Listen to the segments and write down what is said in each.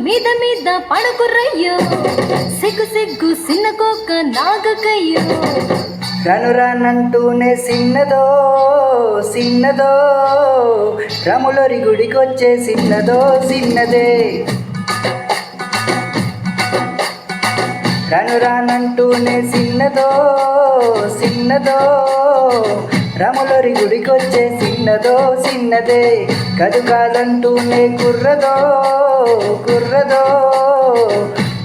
మీద మీద పడుకురయ్యో సిగ్గు సిగ్గు సిన్నకోక నాగకయ్యో రను రానంటూనే సిన్నదో సిన్నదో రములరి గుడికొచ్చే సిన్నదో సిన్నదే రను రానంటూనే సిన్నదో సిన్నదో రములరి గుడికొచ్చే సిన్నదో సిన్నదే కదు కాదంటూనే కుర్రదో కుర్రదో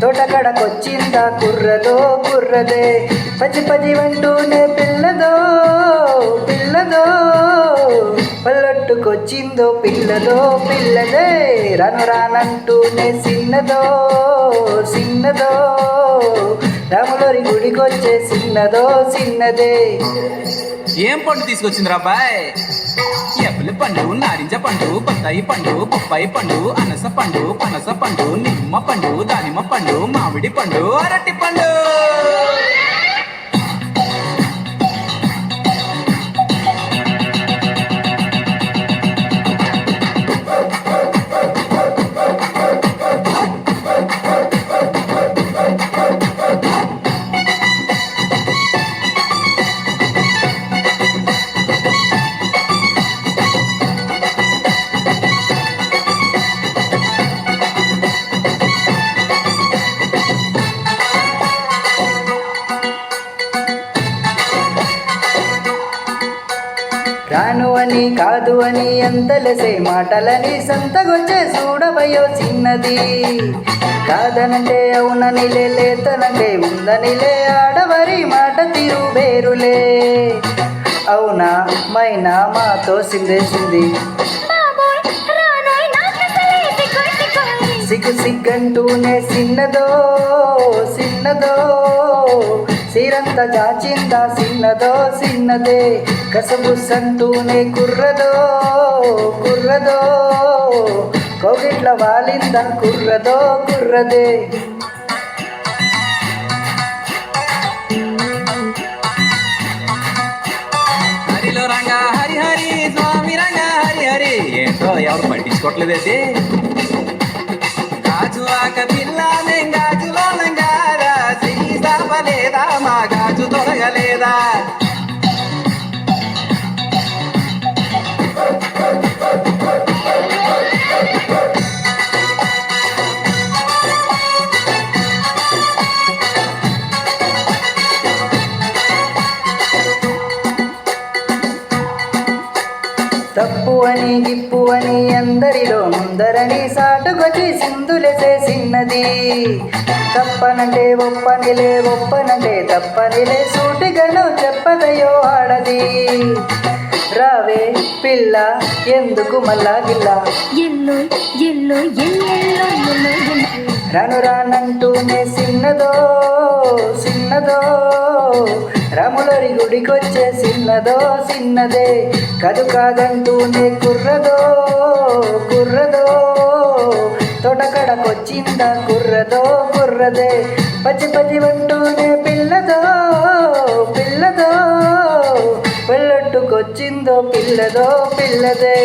తోటకడకొచ్చిందా కుర్రదో కుర్రదే పచ్చి పచ్చి అంటూనే పిల్లదో పిల్లదో పల్లొట్టుకొచ్చిందో పిల్లదో పిల్లదే రను రానంటూనే సిన్నదో సిన్నదో రాములరి గుడికొచ్చే సిన్నదో సిన్నదే. ఏం పండు తీసుకొచ్చిందిరా బాయ్? ఎప్పుల పండు, నారింజ పండు, బత్తాయి పండు, బొప్పాయి పండు, అనస పండు, పనస పండు, నిమ్మ పండు, దానిమ్మ పండు, మామిడి పండు, అరటి పండు. రాను అని కాదు అని ఎంతలసే మాటలని సంతగొచ్చే చూడవయో చిన్నది కాదనంటే అవుననిలే లేతనంటే ఉందనిలే ఆడవరి మాట తీరు వేరులే అవునా మైనా మాతో సిందేసింది సిగ్గు సిగ్గంటూనే సిన్నదో సిన్నదో సీరంత జాచిందా సిన్నదో సిన్నదే కసబుస్సంటూనే కుర్రదో కుర్రదో కోగిట్ల వాలిందా కుర్రదో కుర్రదే హరిలో రంగా హరి హరి స్వామి రంగా హరి హరి ఏంటో ఎవరు పట్టించుకోవట్లేదండి. గాజు ఆక పిల్ల గాజులో నంగారా సీతాపలేదా మా గాజు దొరగలేదా. తప్పు అని గిప్పు అని అందరిలో ముందరని సాటుకొచ్చి సింధులసే సిన్నది తప్పనంటే ఒప్పనిలే ఒప్పనంటే తప్పనిలే సూటిగను చెప్పదయో ఆడది రావే పిల్ల ఎందుకు మళ్ళా గిల్లా ఎల్లో ఎల్లో ఎల్లెల్లో రను రానంటూనే సిన్నదో సిన్నదో రాములరి గుడికొచ్చే సిన్నదో సిన్నదే కదు కాదంటూనే కుర్రదో కుర్రదో తోటకడకొచ్చిందా కుర్రదో కుర్రదే పచ్చి పచ్చి అంటూనే పిల్లదో పిల్లదో పెళ్ళొట్టుకొచ్చిందో పిల్లదో పిల్లదే.